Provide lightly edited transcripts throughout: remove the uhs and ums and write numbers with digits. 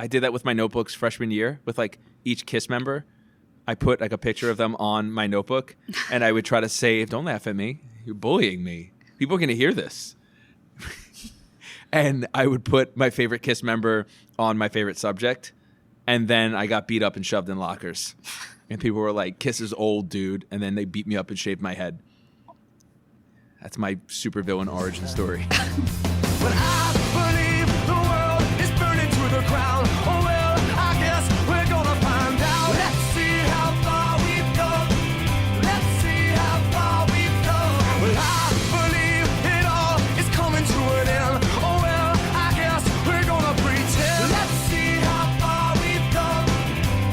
I did that with my notebooks freshman year with like each KISS member. I put like a picture of them on my notebook, and I would try to save. Don't laugh at me. You're bullying me. People are going to hear this. And I would put my favorite KISS member on my favorite subject, and then I got beat up and shoved in lockers. And people were like, "KISS is old, dude." And then they beat me up and shaved my head. That's my supervillain origin story. When I believe the world is burning to the ground, oh well, I guess we're gonna find out. Let's see how far we've come. Let's see how far we've come. Well, I believe it all is coming to an end. Oh well, I guess we're gonna pretend. Let's see how far we've come.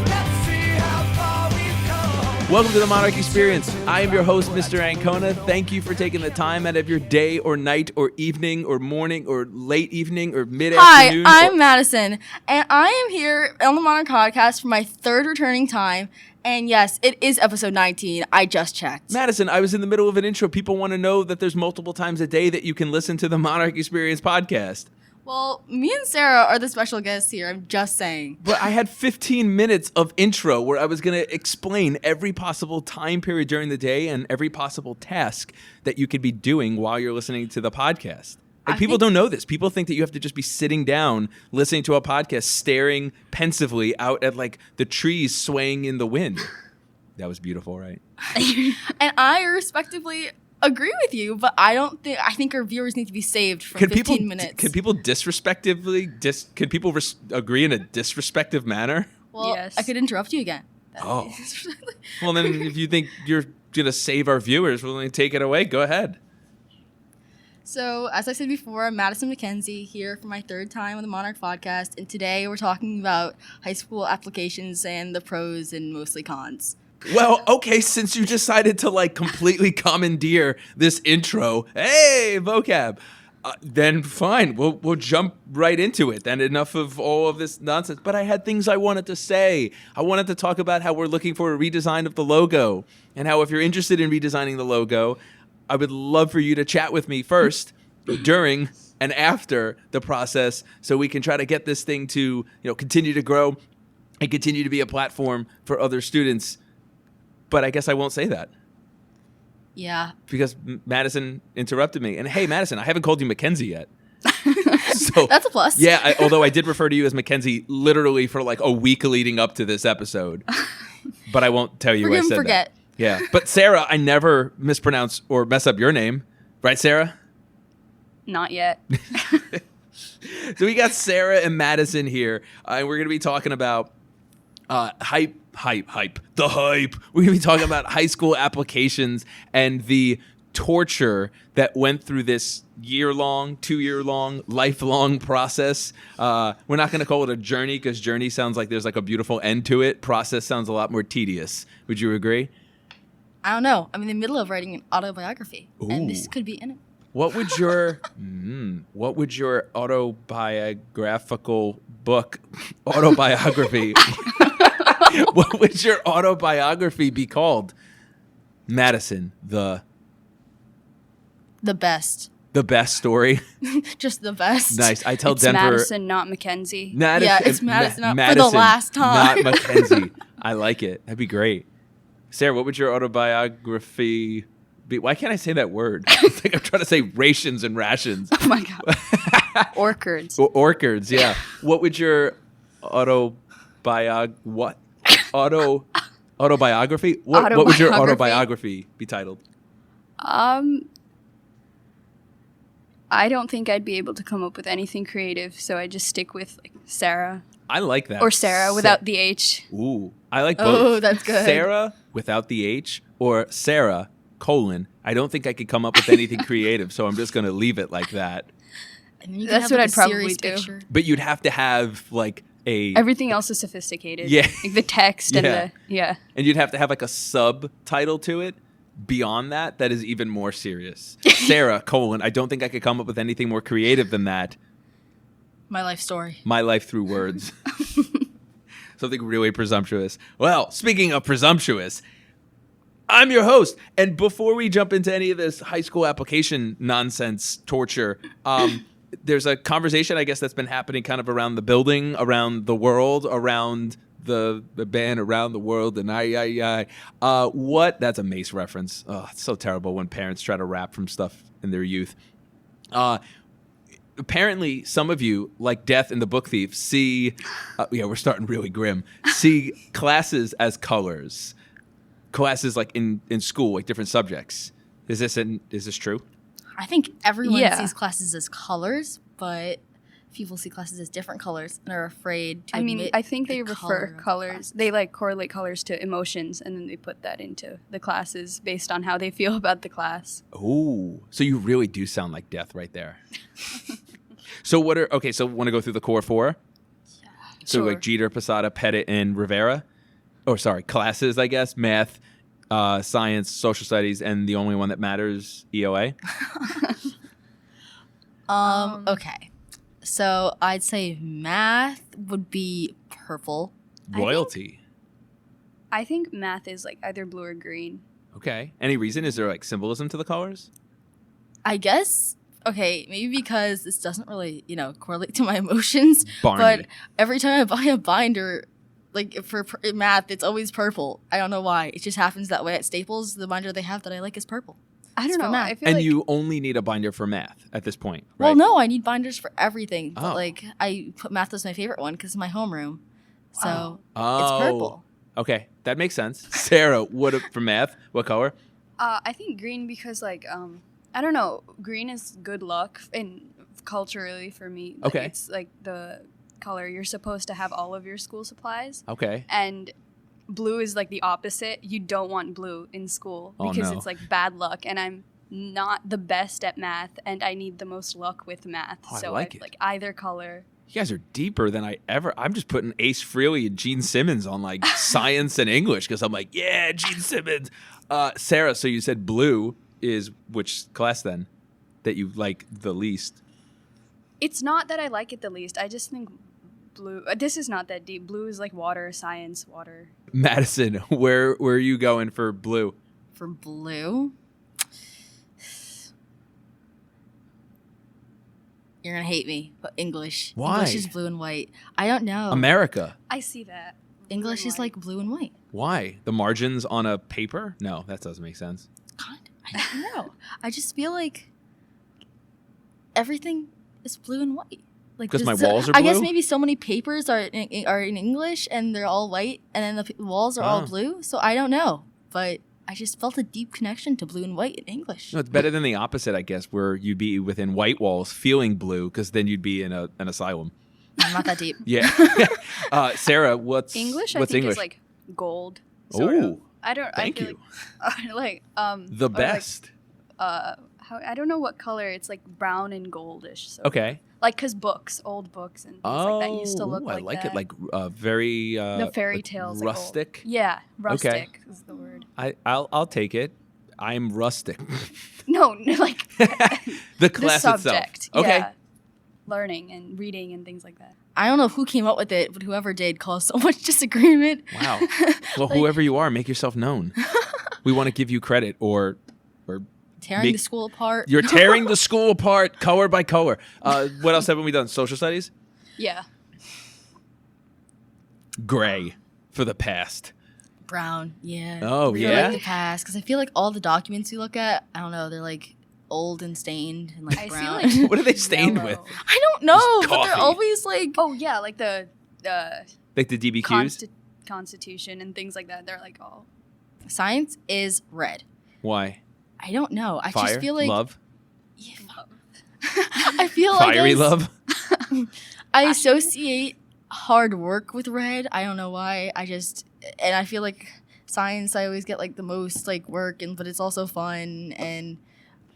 Let's see how far we've come. Welcome to the Monarch Experience. I am your host, Mr. Ancona. Thank you for taking the time out of your day or night or evening or morning or late evening or mid-afternoon. Hi, I'm Madison, and I am here on the Monarch podcast for my third returning time. And yes, it is episode 19. I just checked. Madison, I was in the middle of an intro. People want to know that there's multiple times a day that you can listen to the Monarch Experience podcast. Well, me and Sarah are the special guests here. I'm just saying. But I had 15 minutes of intro where I was going to explain every possible time period during the day and every possible task that you could be doing while you're listening to the podcast. And people don't know this. People think that you have to just be sitting down, listening to a podcast, staring pensively out at like the trees swaying in the wind. That was beautiful, right? And I respectively agree with you, but I think our viewers need to be saved for 15 minutes. Can people can people agree in a disrespectful manner? Well, Yes. I could interrupt you again. Oh. Well, then if you think you're going to save our viewers, we'll only take it away. Go ahead. So, as I said before, I'm Madison McKenzie here for my third time on the Monarch podcast, and today we're talking about high school applications and the pros and mostly cons. Well, okay, since you decided to like completely commandeer this intro, hey, vocab, then fine, we'll jump right into it. Then enough of all of this nonsense. But I had things I wanted to say. I wanted to talk about how we're looking for a redesign of the logo, and how if you're interested in redesigning the logo, I would love for you to chat with me first, during, and after the process, so we can try to get this thing to continue to grow and continue to be a platform for other students. But I guess I won't say that. Yeah. Because Madison interrupted me. And hey, Madison, I haven't called you Mackenzie yet. So That's a plus. Yeah, although I did refer to you as Mackenzie literally for like a week leading up to this episode. But I won't tell you I said forget. that. Yeah. But Sarah, I never mispronounce or mess up your name. Right, Sarah? Not yet. So we got Sarah and Madison here. And we're going to be talking about hype. The hype. We're going to be talking about high school applications and the torture that went through this year-long, 2-year-long, lifelong process. We're not going to call it a journey because journey sounds like there's like a beautiful end to it. Process sounds a lot more tedious. Would you agree? I don't know. I'm in the middle of writing an autobiography, and this Ooh. could be in it. What would your autobiographical book autobiography what would your autobiography be called? Madison, the best. The best story. Just the best. Nice. I tell It's Denver Madison, not Mackenzie. Yeah, it's Madison, for the last time. Not Mackenzie. I like it. That'd be great. Sarah, what would your autobiography be? Why can't I say that word? I think I'm trying to say rations and rations. Oh my God. Orchards. Orchards, yeah. What would your autobiography? What would your autobiography be titled? I don't think I'd be able to come up with anything creative, so I just stick with like Sarah. I like that. Or Sarah without the H. Ooh, I like both. Oh, that's good. Sarah without the H or Sarah, I don't think I could come up with anything creative, so I'm just going to leave it like that. And you can That's have, what like, I'd a probably serious do. picture. But you'd have to have like a... Everything else is sophisticated. Yeah. Like the text and Yeah. yeah. And you'd have to have like a subtitle to it beyond that is even more serious. Sarah, I don't think I could come up with anything more creative than that. My life story. My life through words. Something really presumptuous. Well, speaking of presumptuous, I'm your host. And before we jump into any of this high school application nonsense torture, there's a conversation, I guess, that's been happening kind of around the building, around the world, around the band, around the world, and what? That's a Mace reference. Oh, it's so terrible when parents try to rap from stuff in their youth. Apparently, some of you, like Death and the Book Thief, see, we're starting really grim, see classes as colors. Classes like in school, like different subjects. Is this true? I think everyone Yeah. sees classes as colors, but people see classes as different colors and are afraid to I mean, admit I think they the refer color of colors. They like correlate colors to emotions, and then they put that into the classes based on how they feel about the class. Oh, so you really do sound like Death right there. So want to go through the core four? Yeah. So Sure. like Jeter, Posada, Pettit, and Rivera? Classes, I guess. Math, science, social studies, and the only one that matters, EOA? Okay. So I'd say math would be purple. Royalty. I think math is like either blue or green. Okay. Any reason? Is there like symbolism to the colors? I guess, okay, maybe because this doesn't really, correlate to my emotions. Barney. But every time I buy a binder, like for math, it's always purple. I don't know why. It just happens that way at Staples. The binder they have that I like is purple. I It's don't for know. math. I feel And like you only need a binder for math at this point, right? Well, no, I need binders for everything. Oh. But like, I put math as my favorite one because it's my homeroom. So Oh. it's purple. Okay, that makes sense. Sarah, for math? What color? I think green because like I don't know. Green is good luck and culturally for me. Like, Okay. It's like the color you're supposed to have all of your school supplies. Okay. And blue is like the opposite. You don't want blue in school Oh, because no. it's like bad luck, and I'm not the best at math, and I need the most luck with math. Oh, I so like I it. like either color. You guys are deeper than I'm just putting Ace Frehley and Gene Simmons on like science and English because I'm like, yeah, Gene Simmons. Sarah, so you said blue is which class then that you like the least? It's not that I like it the least. I just think blue. This is not that deep. Blue is like water, science, water. Madison, where are you going for blue? For blue, you're going to hate me, but English. Why? English is blue and white. I don't know. America. I see that. English Blue is and like blue and white. Why? The margins on a paper? No, that doesn't make sense. God, I don't know. I just feel like everything is blue and white. Like 'Cause my there's walls are I guess blue? maybe so many papers are in English and they're all white, and then the walls are all Oh. blue. So I don't know, but I just felt a deep connection to blue and white in English. No, it's better than the opposite, I guess, where you'd be within white walls feeling blue because then you'd be in an asylum. I'm not that deep. Yeah. Sarah, what's English, What's I think, English? is like gold. Sort Ooh, of. I don't. thank I feel you. Like, The or, like, best. I don't know what color. It's like brown and goldish. So Okay. Like, cause old books and things like that used to look ooh, like I like that. it. Like very the fairy like tales. like, old. rustic. Yeah, rustic is the word. I'll take it. I'm rustic. No, like The the class subject. itself. Okay. Yeah. Learning and reading and things like that. I don't know who came up with it, but whoever did caused so much disagreement. Wow. Well, Like- whoever you are, make yourself known. We want to give you credit, or Tearing the school apart. you're tearing the school apart, color by color. What else haven't we done? Social studies. Yeah. Gray for the past. Brown, yeah. Oh, For, yeah? like the past, because I feel like all the documents you look at, I don't know, they're like old and stained and like I brown. feel like What are they stained yellow. with? I don't know, Just but they're coffee. always like Oh yeah, like the Like the DBQs? Constitution and things like that. They're like all. science is red. Why? I don't know. I Fire? just feel like Love? Yeah. I feel like Fiery love? I associate hard work with red. I don't know why. And I feel like science, I always get like the most like work, but it's also fun, and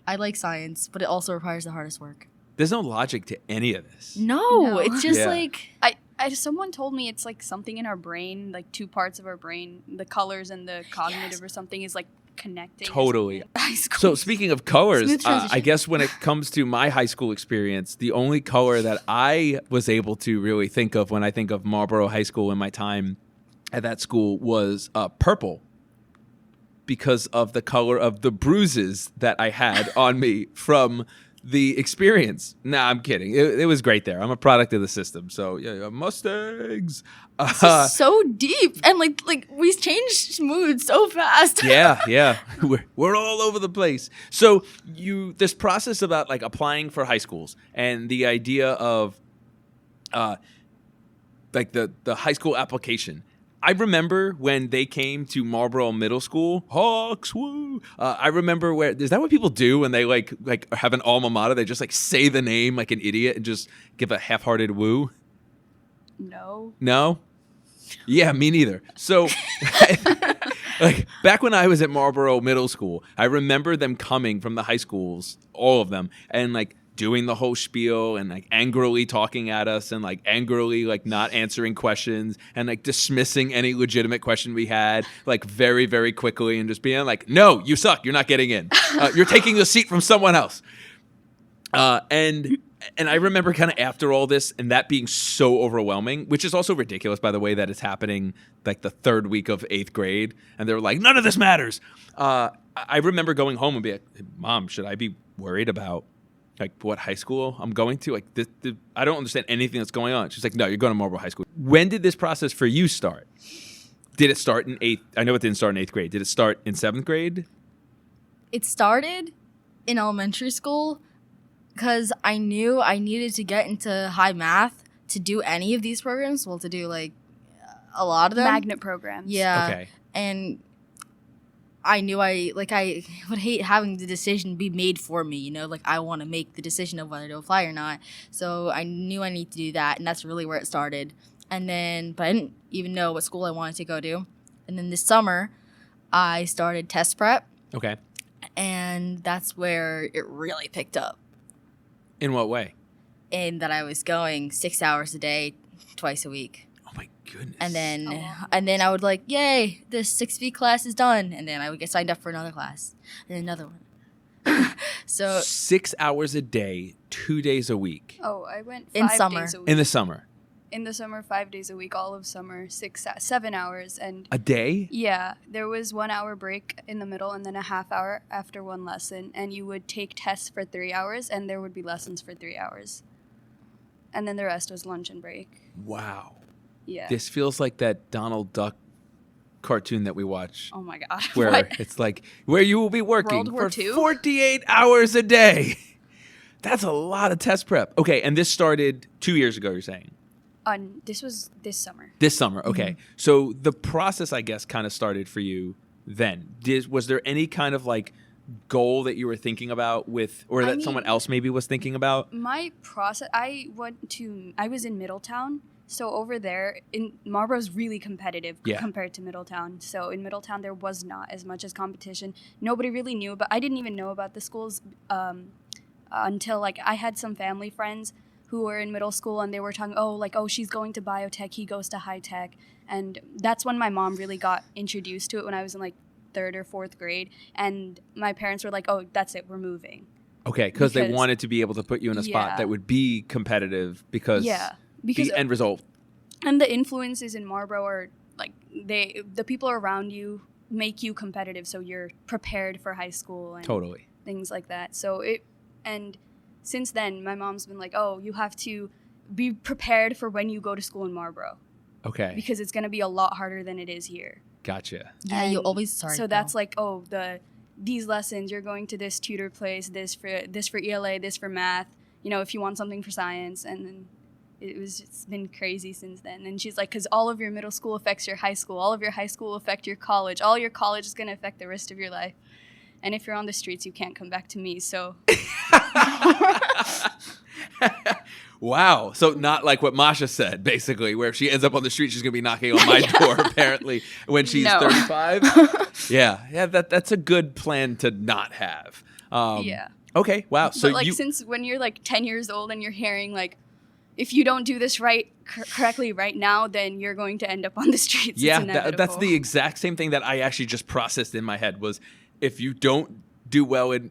I like science, but it also requires the hardest work. There's no logic to any of this. No. It's just Yeah. like Someone told me it's like something in our brain, like two parts of our brain, the colors and the cognitive or something is like connecting. or Totally. something. high school. So speaking of colors, Smooth transition. I guess when it comes to my high school experience, the only color that I was able to really think of when I think of Marlboro High School and my time at that school was purple, because of the color of the bruises that I had on me from the experience. Nah, I'm kidding. It was great there. I'm a product of the system. So yeah, Mustangs. This is so deep, and like we changed moods so fast. yeah. We're all over the place. So this process about like applying for high schools and the idea of like the high school application. I remember when they came to Marlboro Middle School. Hawks, woo! I remember is that what people do when they like have an alma mater? They just like say the name like an idiot and just give a half-hearted woo. No. No? Yeah, me neither. So, like back when I was at Marlboro Middle School, I remember them coming from the high schools, all of them, and like doing the whole spiel and like angrily talking at us and like angrily like not answering questions and like dismissing any legitimate question we had like very, very quickly and just being like, no, you suck. You're not getting in. You're taking the seat from someone else. And I remember kind of after all this and that being so overwhelming, which is also ridiculous, by the way, that it's happening like the third week of 8th grade. And they were like, none of this matters. I remember going home and be like, Mom, should I be worried about like what high school I'm going to? Like, I don't understand anything that's going on. She's like, no, you're going to Marlboro High School. When did this process for you start? Did it start in 8th? I know it didn't start in 8th grade. Did it start in 7th grade? It started in elementary school because I knew I needed to get into high math to do any of these programs. Well, to do like a lot of them. Magnet programs. Yeah. Okay. And I knew I would hate having the decision be made for me, you know, like I want to make the decision of whether to apply or not. So I knew I need to do that, and that's really where it started. And then, but I didn't even know what school I wanted to go to. And then this summer, I started test prep, Okay. and that's where it really picked up. In what way? In that I was going 6 hours a day, twice a week. Oh my goodness. And then I would like, yay, this 6 week class is done. And then I would get signed up for another class and another one. So 6 hours a day, 2 days a week. Oh, I went In 5 summer. days a week. In the summer. In the summer, 5 days a week, all of summer, 7 hours. And A day? yeah, there was 1 hour break in the middle and then a half hour after one lesson. And you would take tests for 3 hours and there would be lessons for 3 hours. And then the rest was lunch and break. Wow. Yeah. This feels like that Donald Duck cartoon that we watch. Oh my God. Where What? it's like, where you will be working World War for II? 48 hours a day. That's a lot of test prep. Okay, and this started 2 years ago, you're saying? This was this summer. This summer, okay. So the process, I guess, kind of started for you then. Was there any kind of like goal that you were thinking about or that someone else maybe was thinking about? My process, I was in Middletown. So over there, Marlboro's really competitive compared to Middletown. So in Middletown, there was not as much as competition. Nobody really knew I didn't even know about the schools until like I had some family friends who were in middle school and they were talking, she's going to biotech, he goes to high tech. And that's when my mom really got introduced to it when I was in like 3rd or 4th grade. And my parents were like, oh, that's it, we're moving. Okay, because they wanted to be able to put you in a spot that would be competitive because the end result. And the influences in Marlboro are like the people around you make you competitive, so you're prepared for high school and things like that. And since then, my mom's been like, oh, you have to be prepared for when you go to school in Marlboro. Okay. Because it's going to be a lot harder than it is here. Gotcha. Yeah, you always that's like, oh, these lessons, you're going to this tutor place, this for ELA, this for math, if you want something for science. And then it's been crazy since then. And she's like, because all of your middle school affects your high school. All of your high school will affect your college. All your college is going to affect the rest of your life. And if you're on the streets, you can't come back to me, so... Wow. So not like what Masha said, basically, where if she ends up on the street, she's going to be knocking on my door, apparently, when she's 35. Yeah, that's a good plan to not have. Yeah. Okay, wow. So but since when you're like 10 years old and you're hearing like, if you don't do this correctly right now, then you're going to end up on the streets. Yeah, that's the exact same thing that I actually just processed in my head was if you don't do well in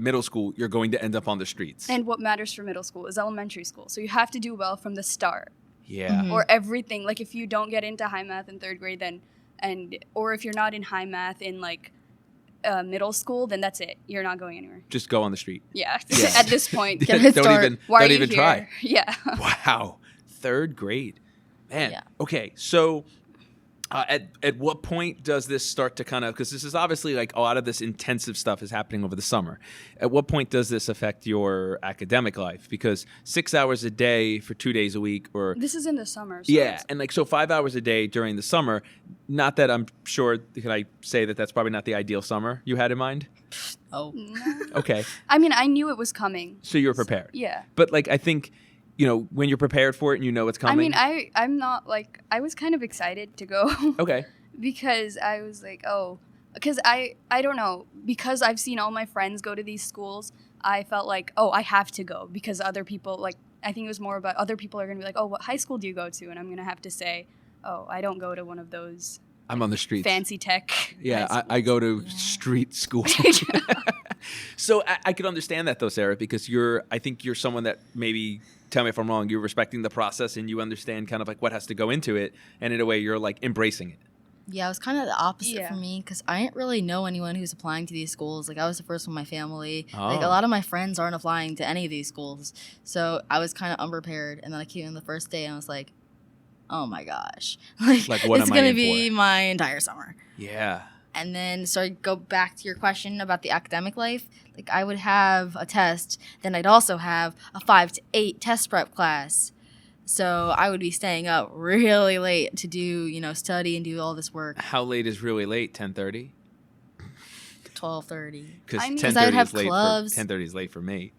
middle school, you're going to end up on the streets. And what matters for middle school is elementary school. So you have to do well from the start. Yeah. Or everything. Like if you don't get into high math in 3rd grade, or if you're not in high math in like middle school, then that's it. You're not going anywhere. Just go on the street. Yeah. Yeah. At this point, Get a head start. why don't are even you try. here? Yeah. Wow. 3rd grade. Man. Yeah. Okay. So at what point does this start to kind of, because this is obviously like a lot of this intensive stuff is happening over the summer. At what point does this affect your academic life? Because 6 hours a day for 2 days a week, or This is in the summer. So yeah, it's- and like so 5 hours a day during the summer. Not that I'm sure. Can I say that that's probably not the ideal summer you had in mind? Oh, Okay, I mean, I knew it was coming. so you were prepared. Yeah. But like I think, when you're prepared for it and you know it's coming. I mean, I'm not like, I was kind of excited to go Okay. because I was like, oh, because I don't know, because I've seen all my friends go to these schools, I felt like, oh, I have to go because other people, like, I think it was more about other people are going to be like, oh, what high school do you go to? And I'm going to have to say, oh, I don't go to one of those I'm on the streets. fancy tech. Yeah, high I go to street school. So I could understand that though, Sarah, because I think you're someone that maybe, tell me if I'm wrong, you're respecting the process and you understand kind of like what has to go into it, and in a way you're like embracing it. yeah, it was kind of the opposite Yeah. for me because I didn't really know anyone who's applying to these schools. Like, I was the first one in my family. Like, Oh. a lot of my friends aren't applying to any of these schools. So I was kind of unprepared. And then I came in the first day and I was like, oh my gosh. Like, what it's am I going to in be for? my entire summer. Yeah. And then, so I go back to your question about the academic life. Like, I would have a test, then I'd also have a 5 to 8 test prep class. So I would be staying up really late to do, study and do all this work. How late is really late? 10:30? 12:30. Because I mean- 10:30 'Cause I would have is late clubs. for 10:30 is late for me.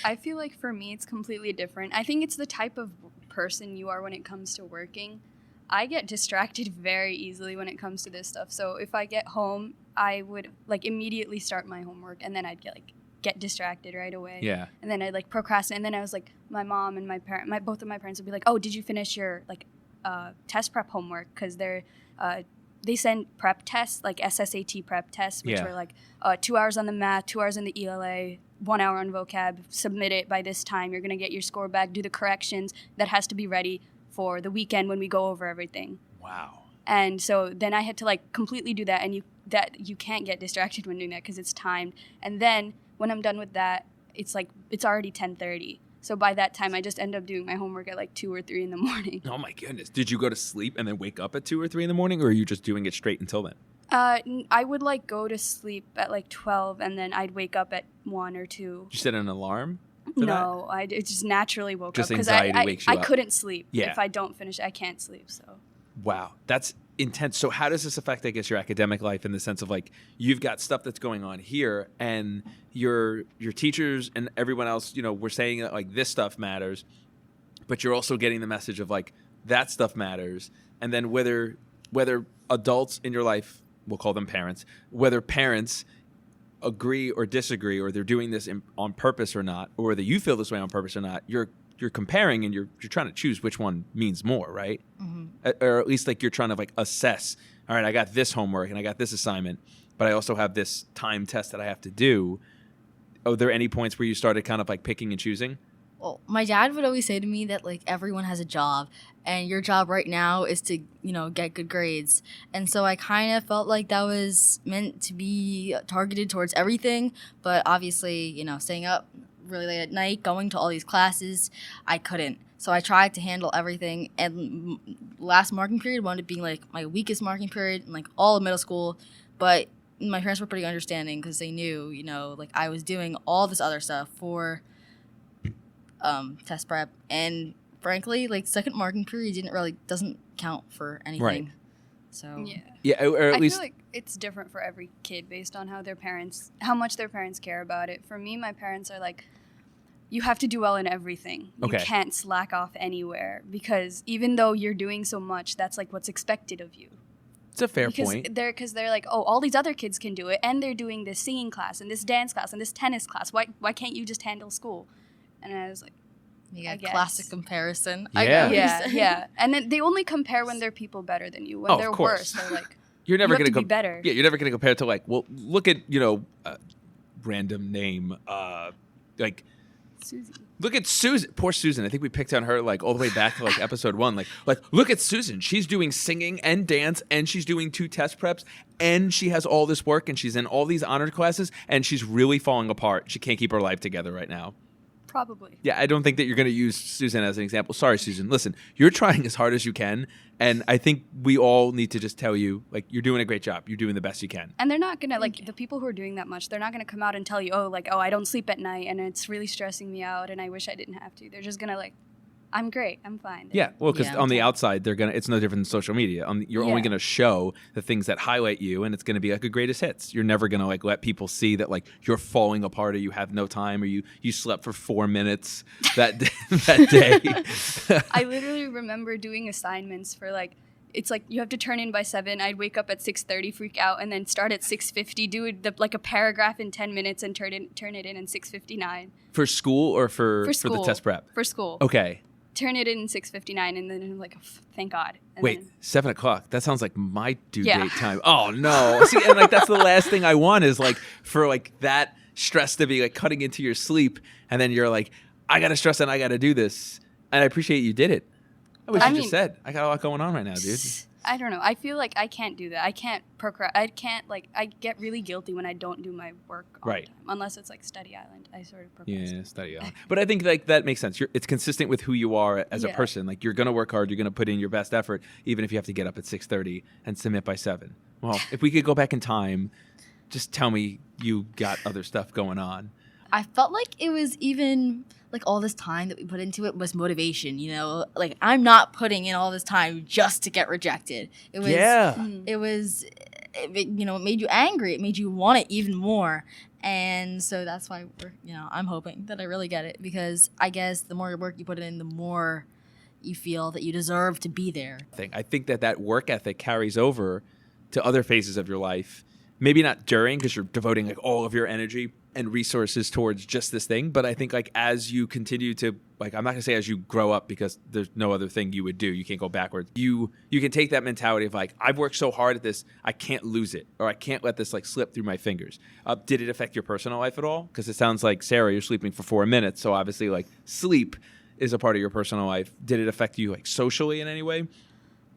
I feel like for me, it's completely different. I think it's the type of person you are when it comes to working. I get distracted very easily when it comes to this stuff. So if I get home, I would like immediately start my homework, and then I'd get distracted right away. Yeah. And then I'd like procrastinate. And then I was like, my mom and both of my parents would be like, "Oh, did you finish your test prep homework?" Because they send prep tests, like SSAT prep tests, which Yeah. were like 2 hours on the math, 2 hours on the ELA, 1 hour on vocab. Submit it by this time. You're gonna get your score back. Do the corrections. That has to be ready for the weekend when we go over everything. Wow. And so then I had to like completely do that, and you can't get distracted when doing that because it's timed. And then when I'm done with that, it's already 10:30. So by that time, I just end up doing my homework at like 2 or 3 in the morning. Oh my goodness. Did you go to sleep and then wake up at 2 or 3 in the morning, or are you just doing it straight until then? I would like go to sleep at like 12, and then I'd wake up at 1 or 2. Did you set an alarm for that? No, it just naturally woke Just up because anxiety I wakes you up. couldn't sleep. Yeah. If I don't finish, I can't sleep. So Wow, that's intense. So how does this affect, I guess, your academic life in the sense of like you've got stuff that's going on here, and your teachers and everyone else, we're saying that like this stuff matters, but you're also getting the message of like that stuff matters, and then whether adults in your life, we'll call them parents, whether parents agree or disagree, or they're doing this on purpose or not, or that you feel this way on purpose or not, you're comparing and you're trying to choose which one means more, right? Mm-hmm. Or at least like you're trying to like assess, all right, I got this homework and I got this assignment, but I also have this time test that I have to do. Are there any points where you started kind of like picking and choosing? Well, my dad would always say to me that like everyone has a job, and your job right now is to get good grades. And so I kind of felt like that was meant to be targeted towards everything, but obviously staying up really late at night, going to all these classes, I couldn't. So I tried to handle everything, and last marking period wound up being like my weakest marking period in like all of middle school. But my parents were pretty understanding because they knew like I was doing all this other stuff for test prep, and frankly, like second marking period doesn't count for anything. Right. So Yeah, or at I least feel like it's different for every kid based on how much their parents care about it. For me, my parents are like, you have to do well in everything. Okay. You can't slack off anywhere because even though you're doing so much, that's like what's expected of you. it's a fair Because point. they're like, oh, all these other kids can do it, and they're doing this singing class and this dance class and this tennis class. Why can't you just handle school? And I was like, you I got guess. classic comparison. Yeah. I get what you're yeah, saying. yeah. And then they only compare when they're people better than you. When Oh, of they're course. worse, they're like, You're never you have going to be better. Yeah, you're never going to compare to like, well, look at random name like Susie. Look at Susan. Poor Susan. I think we picked on her like all the way back to like episode 1. Like look at Susan. She's doing singing and dance, and she's doing 2 test preps, and she has all this work, and she's in all these honor classes, and she's really falling apart. She can't keep her life together right now. Probably. Yeah, I don't think that you're going to use Susan as an example. Sorry, Susan. Listen, you're trying as hard as you can, and I think we all need to just tell you, like, you're doing a great job. You're doing the best you can. And they're not going to, like, the people who are doing that much, they're not going to come out and tell you, oh, I don't sleep at night, and it's really stressing me out, and I wish I didn't have to. They're just going to, like, I'm great. I'm fine. Yeah, well, because Yeah, on the outside, it's no different than social media. You're only going to show the things that highlight you, and it's going to be like a greatest hits. You're never going to like let people see that like you're falling apart, or you have no time, or you slept for 4 minutes that day. I literally remember doing assignments for like, it's like you have to turn in by 7. I'd wake up at 6:30, freak out, and then start at 6:50, do like a paragraph in 10 minutes, and turn it in 6:59. For school or for school. the test prep? For school. Okay. Turn it in 6:59, and then I'm like, thank God. And Wait, then, 7 o'clock. That sounds like my due Yeah. date time. Oh no! See, and like that's the last thing I want is like for like that stress to be like cutting into your sleep, and then you're like, I gotta stress and I gotta do this. And I appreciate you did it. I wish you just said, I got a lot going on right now, dude. I don't know. I feel like I can't do that. I can't I get really guilty when I don't do my work on Right. time. Unless it's like study island. I sort of procrastinate. Yeah, study on. But I think like that makes sense. It's consistent with who you are as a Yeah. person. Like you're gonna work hard. You're gonna put in your best effort, even if you have to get up at 6:30 and submit by 7. Well, if we could go back in time, just tell me you got other stuff going on. I felt like it was even like all this time that we put into it was motivation, you know? Like I'm not putting in all this time just to get rejected. It was it made you angry. It made you want it even more. And so that's why I'm hoping that I really get it, because I guess the more work you put in, the more you feel that you deserve to be there. I think that work ethic carries over to other phases of your life. Maybe not during, because you're devoting like all of your energy and resources towards just this thing. But I think like as you continue to, like, I'm not gonna say as you grow up, because there's no other thing you would do. You can't go backwards. You can take that mentality of like, I've worked so hard at this, I can't lose it, or I can't let this like slip through my fingers. Did it affect your personal life at all? Because it sounds like, Sarah, you're sleeping for 4 minutes. So obviously like sleep is a part of your personal life. Did it affect you like socially in any way?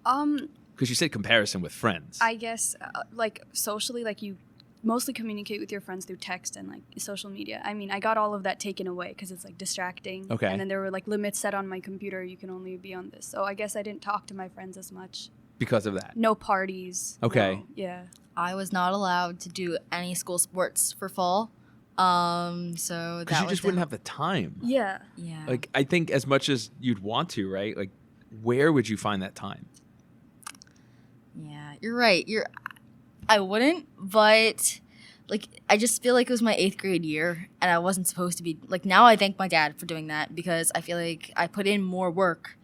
Because you said comparison with friends. I guess like socially, like you mostly communicate with your friends through text and like social media. I mean, I got all of that taken away because it's like distracting. Okay. And then there were like limits set on my computer. You can only be on this. So I guess I didn't talk to my friends as much. Because of that. No parties. Okay. No, yeah. I was not allowed to do any school sports for fall. So that Because you was just wouldn't have the time. Yeah. Yeah. Like, I think as much as you'd want to, right? Like, where would you find that time? Yeah, you're right. I wouldn't, but like I just feel like it was my 8th grade year and I wasn't supposed to be like, now I thank my dad for doing that, because I feel like I put in more work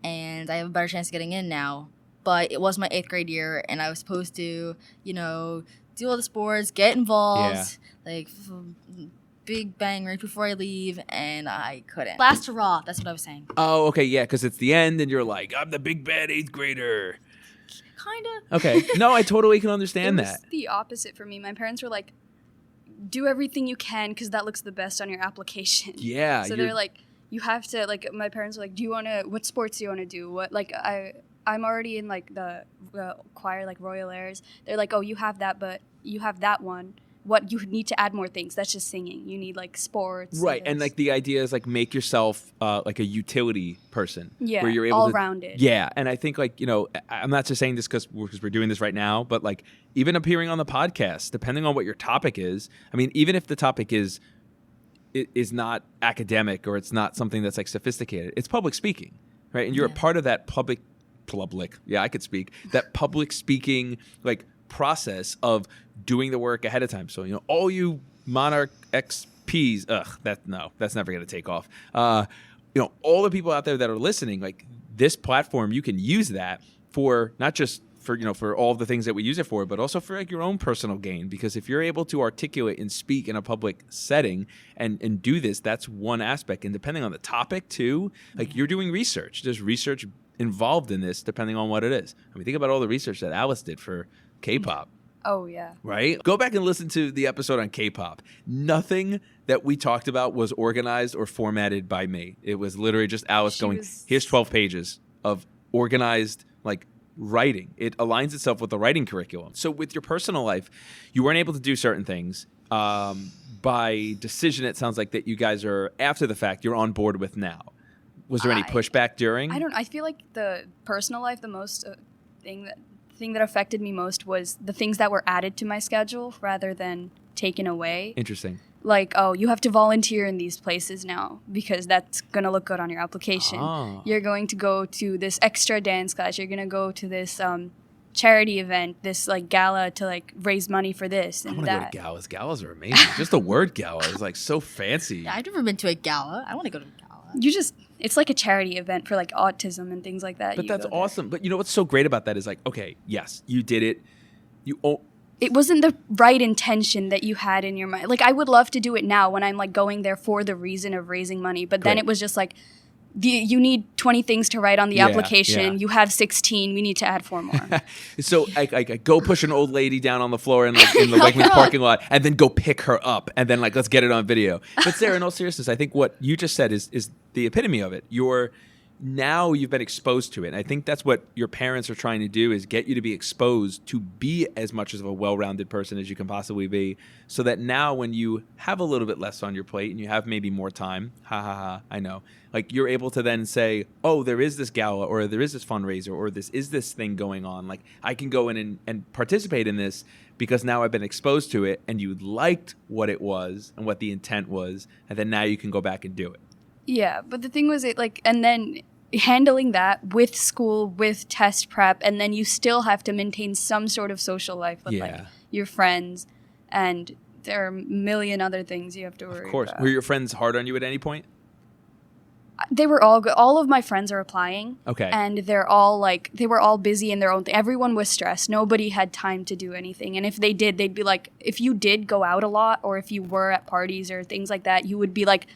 and I have a better chance of getting in now. But it was my 8th grade year and I was supposed to, do all the sports, get involved, like big bang right before I leave, and I couldn't. Last hurrah, that's what I was saying. Oh, okay, yeah, because it's the end and you're like, I'm the big bad 8th grader. Kinda. Okay. No, I totally can It understand was that. the opposite for me. My parents were like, do everything you can because that looks the best on your application. Yeah. So they're like, you have to, like, my parents were like, what sports do you want to do? What, like, I'm already in, like, the choir, like, Royal Airs. They're like, oh, you have that, but you have that one. What, you need to add more things. That's just singing. You need, like, sports. Right, and like the idea is like make yourself like a utility person. Yeah, where you're able all-rounded. Yeah, and I think like, I'm not just saying this because we're doing this right now, but like even appearing on the podcast, depending on what your topic is. I mean, even if the topic is not academic or it's not something that's like sophisticated, it's public speaking, right? And you're a part of that public. Yeah, I could speak. That public speaking like process of doing the work ahead of time. So, all you Monarch XPs, that's never going to take off. All the people out there that are listening, like this platform, you can use that for not just for all the things that we use it for, but also for like your own personal gain. Because if you're able to articulate and speak in a public setting and do this, that's one aspect. And depending on the topic too, like you're doing research. There's research involved in this depending on what it is. I mean, think about all the research that Alice did for K-pop. Oh, yeah. Right? Go back and listen to the episode on K-pop. Nothing that we talked about was organized or formatted by me. It was literally just Alice here's 12 pages of organized, like, writing. It aligns itself with the writing curriculum. So with your personal life, you weren't able to do certain things. By decision, it sounds like that you guys are, after the fact, you're on board with now. Was there any pushback during? I feel like the personal life, the most thing that affected me most was the things that were added to my schedule rather than taken away. Interesting. Like, oh, you have to volunteer in these places now because that's going to look good on your application. Oh. You're going to go to this extra dance class. You're going to go to this charity event, this like gala to like raise money for this and I want that. to go to galas. Galas are amazing. Just the word gala is like so fancy. Yeah, I've never been to a gala. I want to go to a gala. It's like a charity event for like autism and things like that. But that's awesome. But you know what's so great about that is like, okay, yes, you did it. It wasn't the right intention that you had in your mind. Like, I would love to do it now when I'm like going there for the reason of raising money. But then Great. it was just like, you need 20 things to write on the application. Yeah. You have 16. We need to add 4 more. So I go push an old lady down on the floor in the Wegmans parking lot and then go pick her up and then like, let's get it on video. But Sarah, in all seriousness, I think what you just said is the epitome of it. Now you've been exposed to it. And I think that's what your parents are trying to do is get you to be exposed to be as much of a well-rounded person as you can possibly be so that now when you have a little bit less on your plate and you have maybe more time, I know, like you're able to then say, oh, there is this gala or there is this fundraiser or this thing going on. Like I can go in and participate in this because now I've been exposed to it and you liked what it was and what the intent was. And then now you can go back and do it. Yeah, but the thing was, and then handling that with school, with test prep, and then you still have to maintain some sort of social life with like your friends, and there are a million other things you have to worry about. Of course. Were your friends hard on you at any point? They were all good. All of my friends are applying. Okay. And they were all busy in their own thing. Everyone was stressed. Nobody had time to do anything. And if they did, they'd be like, if you did go out a lot, or if you were at parties or things like that, you would be like,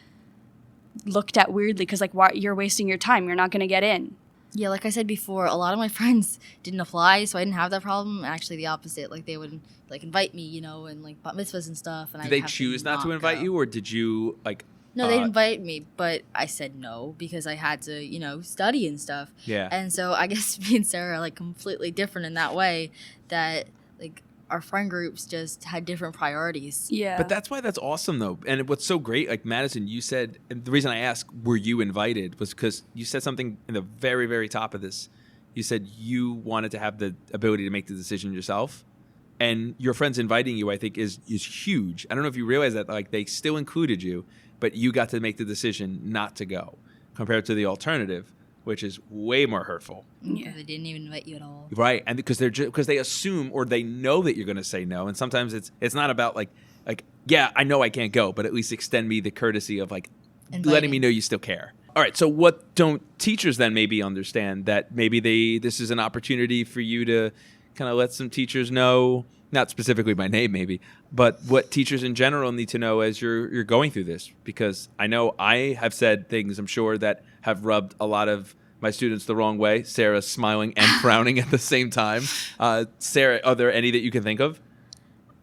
looked at weirdly because like why you're wasting your time, you're not going to get in. Yeah, like I said before, a lot of my friends didn't apply, so I didn't have that problem. Actually, the opposite. Like they would like invite me, and like bat mitzvahs and stuff. And did they choose not to invite you, or did you like? No, they'd invite me, but I said no because I had to, study and stuff. Yeah. And so I guess me and Sarah are like completely different in that way. That like our friend groups just had different priorities. Yeah. But that's why that's awesome, though. And what's so great, like Madison, you said, and the reason I asked, were you invited, was because you said something in the very, very top of this. You said you wanted to have the ability to make the decision yourself. And your friends inviting you, I think, is huge. I don't know if you realize that, like, they still included you, but you got to make the decision not to go compared to the alternative, which is way more hurtful. Yeah, they didn't even invite you at all. Right, and because they assume or they know that you're going to say no, and sometimes it's not about like yeah, I know I can't go, but at least extend me the courtesy of like letting me know you still care. All right, so what don't teachers then maybe understand that maybe this is an opportunity for you to kind of let some teachers know, not specifically by name maybe, but what teachers in general need to know as you're going through this? Because I know I have said things, I'm sure, that have rubbed a lot of my students the wrong way. Sarah's smiling and frowning at the same time. Sarah, are there any that you can think of?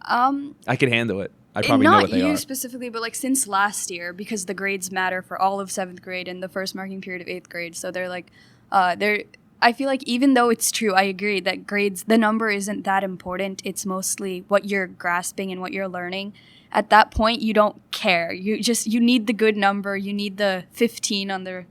I can handle it. I probably know what they are. Not you specifically, but like since last year, because the grades matter for all of 7th grade and the first marking period of 8th grade. So they're like, I feel like even though it's true, I agree that grades, the number isn't that important. It's mostly what you're grasping and what you're learning. At that point, you don't care. You need the good number. You need the 15 on the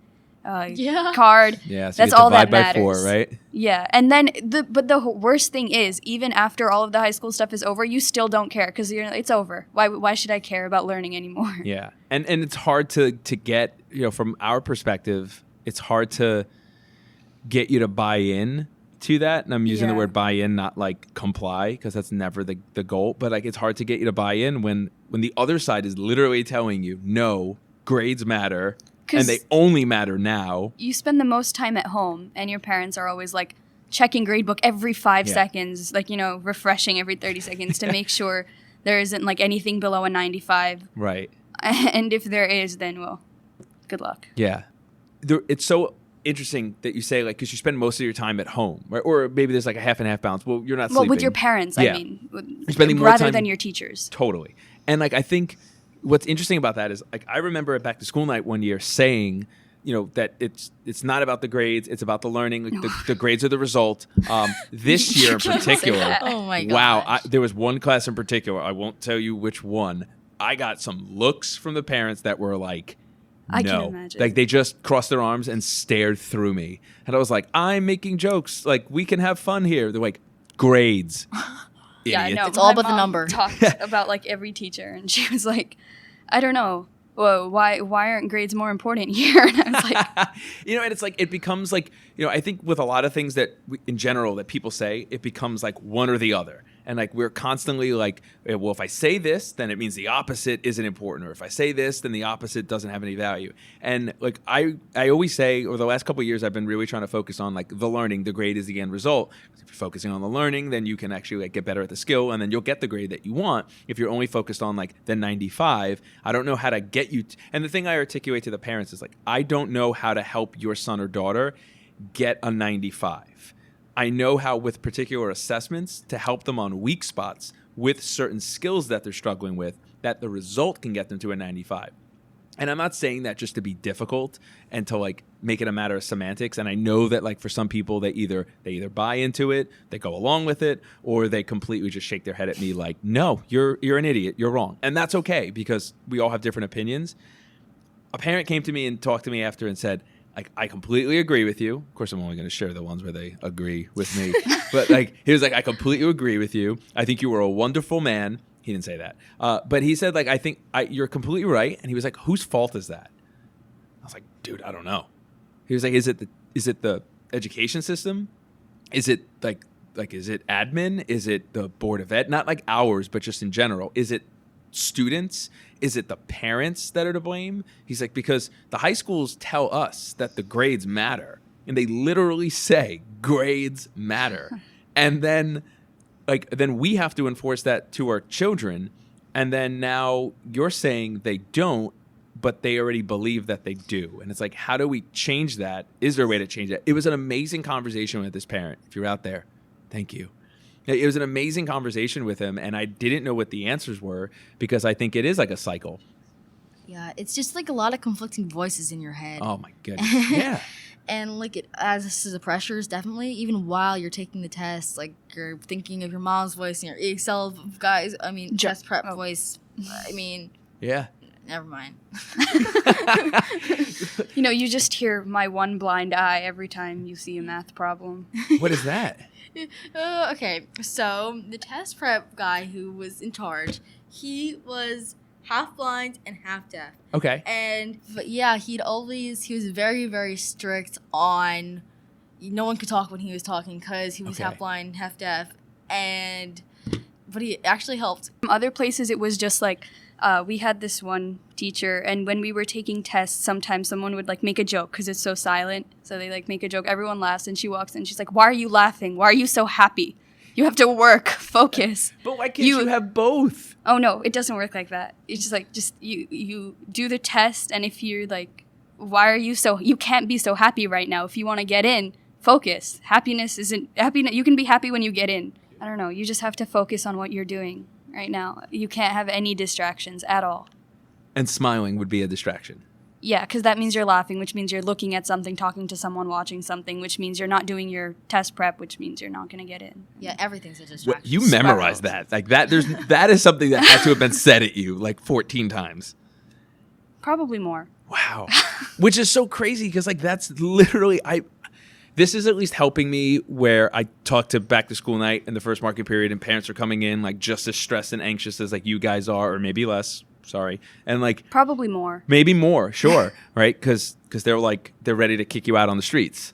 card. Yeah, so that's you all that divide matters. by 4, right? Yeah, and then the worst thing is, even after all of the high school stuff is over, you still don't care because it's over. Why should I care about learning anymore? Yeah, and it's hard to get, from our perspective, it's hard to get you to buy in to that. And I'm using the word buy in, not like comply, because that's never the goal. But like it's hard to get you to buy in when the other side is literally telling you, no, grades matter. And they only matter now. You spend the most time at home, and your parents are always like checking gradebook every 5 seconds, like, refreshing every 30 seconds to make sure there isn't like anything below a 95. Right. And if there is, then, well, good luck. Yeah. It's so interesting that you say, like, because you spend most of your time at home, right? Or maybe there's like a half and half balance. Well, you're not Well, sleeping. with your parents, Yeah. I mean, You're spending more rather time- than your teachers. Totally. And like, I think what's interesting about that is, like, I remember at back to school night one year saying, you know, that it's not about the grades, it's about the learning. Like, the grades are the result. This year in can't say particular, that. Oh my wow, gosh. there was one class in particular, I won't tell you which one. I got some looks from the parents that were like, I no. can imagine. Like, they just crossed their arms and stared through me. And I was like, I'm making jokes. Like, we can have fun here. They're like, grades. Yeah, Idiot. no. It's all my about the mom number. Talked about like every teacher, and she was like, I don't know. Well, why aren't grades more important here? And I was like, You know, and it's like, it becomes like, you know, I think with a lot of things that in general that people say, it becomes like one or the other. And like, we're constantly like, well, if I say this, then it means the opposite isn't important. Or if I say this, then the opposite doesn't have any value. And like, I always say, over the last couple of years, I've been really trying to focus on like the learning. The grade is the end result. If you're focusing on the learning, then you can actually like get better at the skill, and then you'll get the grade that you want. If you're only focused on like the 95, I don't know how to get you. And the thing I articulate to the parents is like, I don't know how to help your son or daughter get a 95. I know how, with particular assessments, to help them on weak spots with certain skills that they're struggling with, that the result can get them to a 95. And I'm not saying that just to be difficult and to like make it a matter of semantics. And I know that like for some people, they either buy into it, they go along with it, or they completely just shake their head at me like, no, you're an idiot, you're wrong. And that's okay, because we all have different opinions. A parent came to me and talked to me after and said, like, I completely agree with you. Of course, I'm only going to share the ones where they agree with me. But like, he was like, I completely agree with you. I think you were a wonderful man. He didn't say that. But he said, like, I think you're completely right. And he was like, whose fault is that? I was like, dude, I don't know. He was like, is it the education system? Is it like, is it admin? Is it the board of ed? Not like ours, but just in general. Is it students? Is it the parents that are to blame? He's like, because the high schools tell us that the grades matter, and they literally say grades matter. And then we have to enforce that to our children. And then now you're saying they don't, but they already believe that they do. And it's like, how do we change that? Is there a way to change that? It was an amazing conversation with this parent. If you're out there, thank you. It was an amazing conversation with him, and I didn't know what the answers were, because I think it is like a cycle. Yeah, it's just like a lot of conflicting voices in your head. Oh my goodness. Yeah. And like it adds to the pressures, definitely. Even while you're taking the test, like you're thinking of your mom's voice and your Excel guys. I mean, test prep voice. I mean, Yeah. never mind. you know, you just hear my one blind eye every time you see a math problem. What is that? Okay, so the test prep guy who was in charge, he was half blind and half deaf. Okay. But yeah, he was very, very strict on no one could talk when he was talking because he was Okay. half blind, half deaf. But he actually helped. Other places, it was just like, we had this one teacher, and when we were taking tests, sometimes someone would like make a joke because it's so silent. So they like make a joke, everyone laughs, and she walks in. She's like, "Why are you laughing? Why are you so happy? You have to work, focus." But why can't you have both? Oh no, it doesn't work like that. It's just like you do the test, and if you're like, "Why are you so? You can't be so happy right now. If you want to get in, focus. Happiness isn't happiness. You can be happy when you get in. I don't know. You just have to focus on what you're doing right now. You can't have any distractions at all." And smiling would be a distraction. Yeah, because that means you're laughing, which means you're looking at something, talking to someone, watching something, which means you're not doing your test prep, which means you're not going to get in. Yeah, everything's a distraction. You memorized that. Like that that is something that had to have been said at you like 14 times. Probably more. Wow. Which is so crazy, because like that's literally this is at least helping me, where I talk to back to school night in the first market period, and parents are coming in like just as stressed and anxious as like you guys are, or maybe less. Sorry. And like Probably more. maybe more, sure, right? Because they're ready to kick you out on the streets,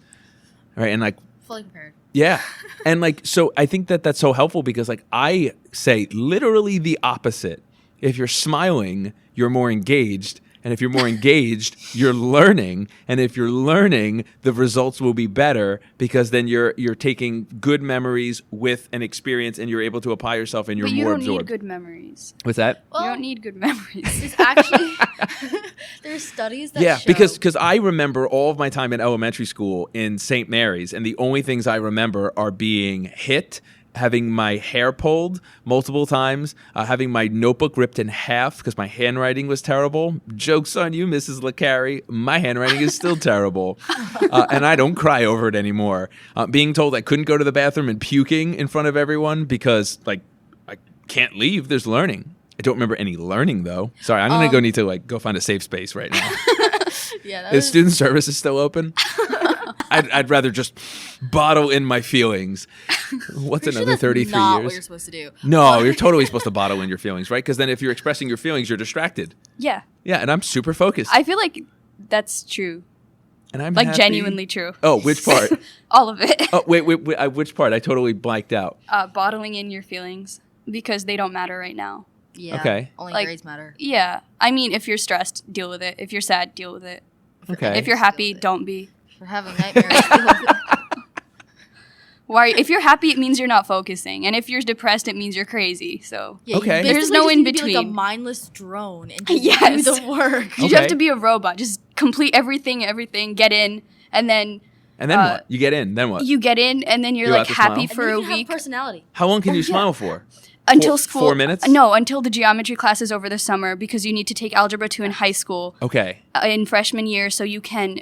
right? And like, Fully prepared. yeah, and like, so I think that that's so helpful, because like I say literally the opposite. If you're smiling, you're more engaged, And if you're more engaged, you're learning. And if you're learning, the results will be better because then you're taking good memories with an experience and you're able to apply yourself and you're But you more don't absorbed. need good memories. What's that? You don't need good memories. It's actually there's studies that Yeah, show because I remember all of my time in elementary school in St. Mary's, and the only things I remember are being hit, having my hair pulled multiple times, having my notebook ripped in half because my handwriting was terrible. Joke's on you, Mrs. LeCarry. My handwriting is still terrible, and I don't cry over it anymore. Being told I couldn't go to the bathroom and puking in front of everyone because, like, I can't leave. There's learning. I don't remember any learning, though. Sorry, I'm going to need to, like, go find a safe space right now. Yeah, Is student services still open? I'd rather just bottle in my feelings. What's another 33 not years? what you're supposed to do. No, you're totally supposed to bottle in your feelings, right? Because then if you're expressing your feelings, you're distracted. Yeah. Yeah, and I'm super focused. I feel like that's true. And I'm Like happy. genuinely true. Oh, which part? All of it. Oh, wait, which part? I totally blanked out. Bottling in your feelings because they don't matter right now. Yeah. Okay. Only Like- grades matter. Yeah. I mean, if you're stressed, deal with it. If you're sad, deal with it. Okay. If you're happy, don't be. For having nightmares. Why? If you're happy, it means you're not focusing, and if you're depressed, it means you're crazy. So Yeah, Okay. You There's basically no just in need to be like a between. mindless drone and just Yes. do the work. you Okay. have to be a robot. Just complete everything, get in, and then And then what? You get in. Then what? you get in, and then you're You're like allowed to happy smile? for and a then you have week. personality. How long can you yeah. smile for? Until 4 school. minutes? No, until the geometry class is over the summer because you need to take Algebra 2 in high school Okay. in freshman year so you can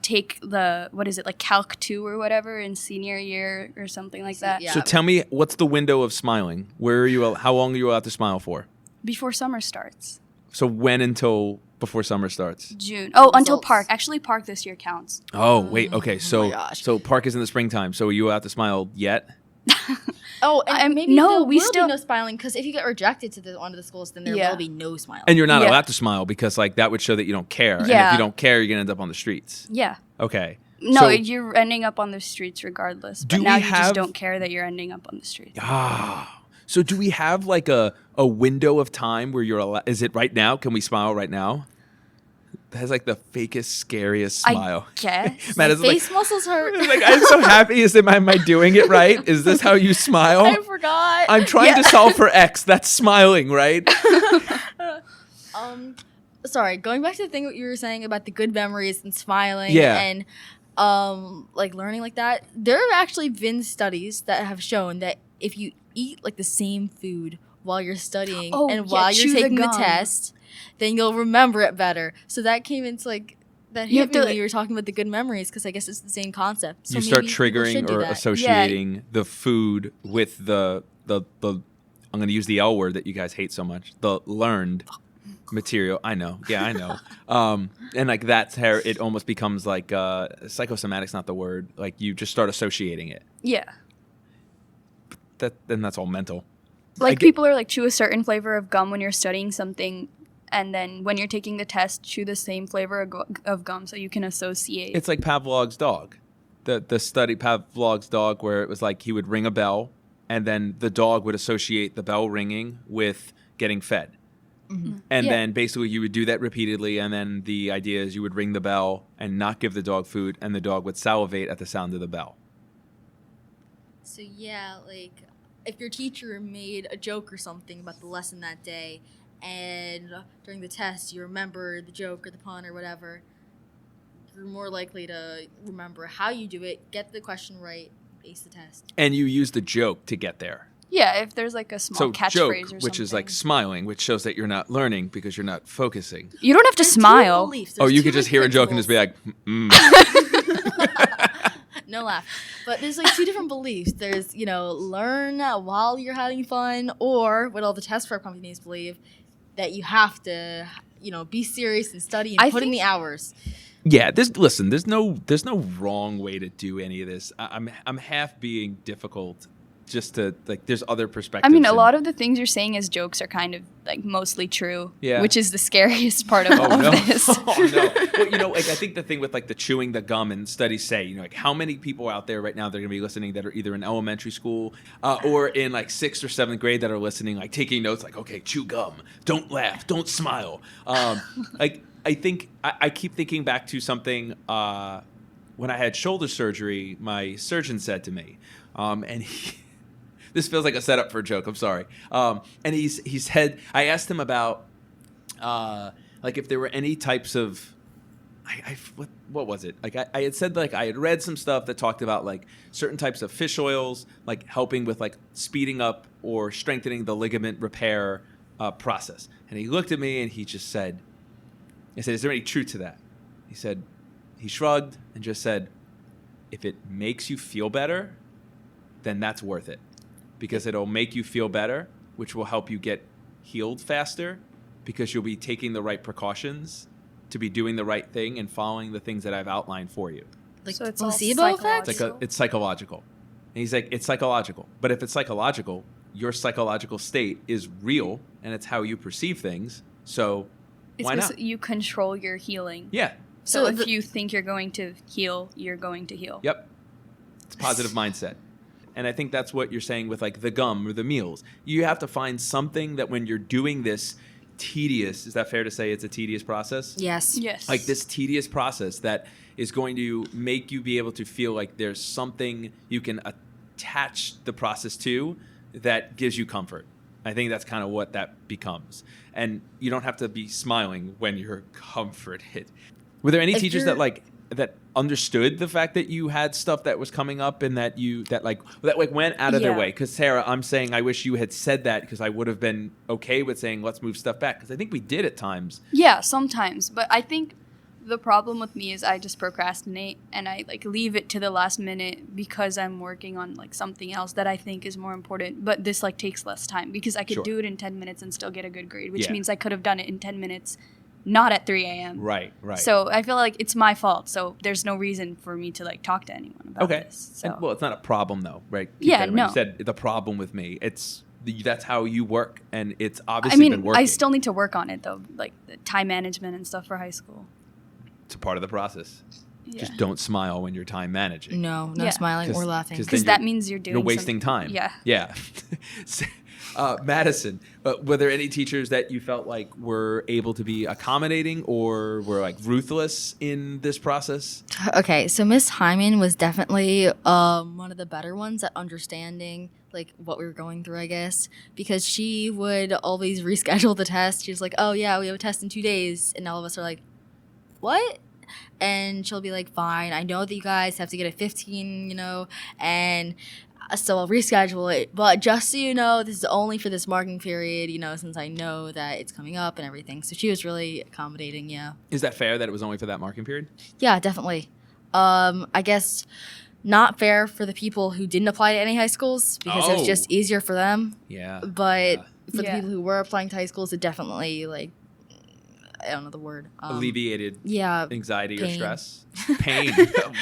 take the, what is it, like Calc 2 or whatever in senior year or something like that. Yeah. So tell me, what's the window of smiling? Where are you? How long are you allowed to smile for? Before summer starts. So when until before summer starts? June. Oh, until Results. Park. Actually, Park this year counts. Oh, wait. Okay. So gosh. so park is in the springtime. So are you allowed to smile yet? Oh, and maybe no, there we will still- be no smiling because if you get rejected to one of the schools, then there Yeah. will be no smiling. And you're not Yeah. allowed to smile because like that would show that you don't care. And if Yeah. you don't care, you're gonna end up on the streets. Yeah. Okay. No, So- you're ending up on the streets regardless. Do But now we you have- just don't care that you're ending up on the streets. So do we have like a window of time where you're allowed? Is it right now? Can we smile right now? That has like the fakest, scariest smile. I guess. Matt is like, Face muscles hurt. like, I'm so happy. Am I doing it right? Is this how you smile? I forgot. I'm trying to solve for X. That's smiling, right? Sorry, going back to the thing what you were saying about the good memories and smiling Yeah. and like learning like that. There have actually been studies that have shown that if you eat like the same food while you're studying Oh, and yeah, while chew you're the taking the gum. test, then you'll remember it better. So that came into like that You hit have me to, when like- you were talking about the good memories because I guess it's the same concept. So You start maybe people should triggering do or that. associating the food with the I'm going to use the L word that you guys hate so much. The learned material. I know. Yeah, I know. And like that's how it almost becomes like psychosomatic's not the word. Like you just start associating it. Yeah. Then that's all mental. Like get- people are like chew a certain flavor of gum when you're studying something, and then when you're taking the test, chew the same flavor of gum so you can associate. It's like Pavlov's dog. The study Pavlov's dog where it was like he would ring a bell and then the dog would associate the bell ringing with getting fed. And Yeah. then basically you would do that repeatedly and then the idea is you would ring the bell and not give the dog food and the dog would salivate at the sound of the bell. So yeah, like if your teacher made a joke or something about the lesson that day, and during the test you remember the joke or the pun or whatever, you're more likely to remember how you do it, get the question right, ace the test. And you use the joke to get there. yeah, if there's like a small So catchphrase joke, or something. which is like smiling, which shows that you're not learning because you're not focusing. You don't have to There's two smile. beliefs. Oh, There's you two could just hear a joke and just be principles. like, No laugh. But there's like two different beliefs. There's, learn while you're having fun, or what all the test prep companies believe, that you have to, be serious and study and I put in think- the hours. Yeah, there's no wrong way to do any of this. I'm half being difficult just to like there's other perspectives. I mean, a and- lot of the things you're saying as jokes are kind of like mostly true. Yeah. Which is the scariest part of all Oh no. of this. Oh no. Well, like I think the thing with like the chewing the gum and studies say, like how many people out there right now they're going to be listening that are either in elementary school or in like 6th or 7th grade that are listening like taking notes like okay, chew gum, don't laugh, don't smile. Like I think I keep thinking back to something when I had shoulder surgery, my surgeon said to me, and this feels like a setup for a joke. I'm sorry. And he said, I asked him about like if there were any types of, what was it? Like I had said, like I had read some stuff that talked about like certain types of fish oils, like helping with like speeding up or strengthening the ligament repair process. And he looked at me and he just said, I said, is there any truth to that? He said, he shrugged and just said, if it makes you feel better, then that's worth it. Because it'll make you feel better, which will help you get healed faster because you'll be taking the right precautions to be doing the right thing and following the things that I've outlined for you. Like So it's all placebo effect? It's psychological. And he's like, it's psychological. But if it's psychological, your psychological state is real and it's how you perceive things. So why not? You control your healing. Yeah. So So if you think you're going to heal, you're going to heal. Yep. It's positive mindset. And I think that's what you're saying with like the gum or the meals. You have to find something that when you're doing this tedious, is that fair to say it's a tedious process? Yes. Yes. Like this tedious process that is going to make you be able to feel like there's something you can attach the process to that gives you comfort. I think that's kind of what that becomes. And you don't have to be smiling when you're comforted. Were there any If teachers you're- that understood the fact that you had stuff that was coming up and that went out of their Yeah. way? Because Sarah, I'm saying I wish you had said that because I would have been okay with saying let's move stuff back because I think we did at times. Yeah, sometimes. But I think the problem with me is I just procrastinate and I like leave it to the last minute because I'm working on like something else that I think is more important. But this like takes less time because I could Sure. do it in 10 minutes and still get a good grade, which Yeah. means I could have done it in 10 minutes, not at 3 a.m. Right. So I feel like it's my fault. So there's no reason for me to like talk to anyone about Okay. this. So. And, well, it's not a problem though, right? Keep Yeah, that in mind. no. You said the problem with me. That's how you work, and it's I obviously been mean, working. I still need to work on it though, like the time management and stuff for high school. It's a part of the process. Yeah. Just don't smile when you're time managing. No Yeah. smiling or 'Cause- laughing. 'cause Because then that you're- means you're doing You're wasting something- time. Yeah. Yeah. Madison, were there any teachers that you felt like were able to be accommodating or were like ruthless in this process? Okay, so Miss Hyman was definitely one of the better ones at understanding like what we were going through, I guess, because she would always reschedule the test. She was like, "Oh yeah, we have a test in 2 days," and all of us are like, "What?" And she'll be like, "Fine, I know that you guys have to get a 15, and so I'll reschedule it. But just so you know, this is only for this marking period, since I know that it's coming up and everything." So she was really accommodating, yeah. Is that fair that it was only for that marking period? Yeah, definitely. I guess not fair for the people who didn't apply to any high schools because it was just easier for them. Yeah. But for the Yeah. people who were applying to high schools, it definitely, I don't know the word. Alleviated Yeah. anxiety or pain. stress. Pain.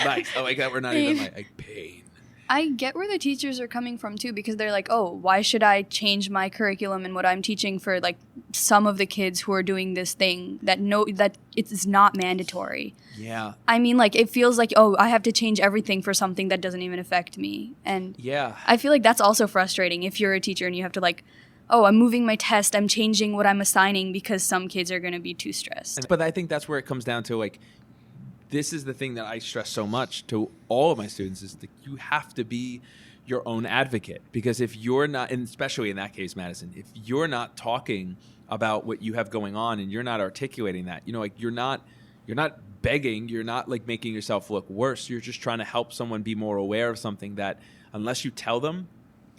Nice. I like that. We're not even like pain. I get where the teachers are coming from too, because they're like, oh, why should I change my curriculum and what I'm teaching for like some of the kids who are doing this thing that it's not mandatory. Yeah. I mean, like it feels like, oh, I have to change everything for something that doesn't even affect me. And Yeah. I feel like that's also frustrating if you're a teacher and you have to like, oh, I'm moving my test, I'm changing what I'm assigning because some kids are going to be too stressed. But I think that's where it comes down to like, this is the thing that I stress so much to all of my students is that you have to be your own advocate, because if you're not, and especially in that case, Madison, if you're not talking about what you have going on and you're not articulating that, like you're not begging, you're not like making yourself look worse. You're just trying to help someone be more aware of something that unless you tell them,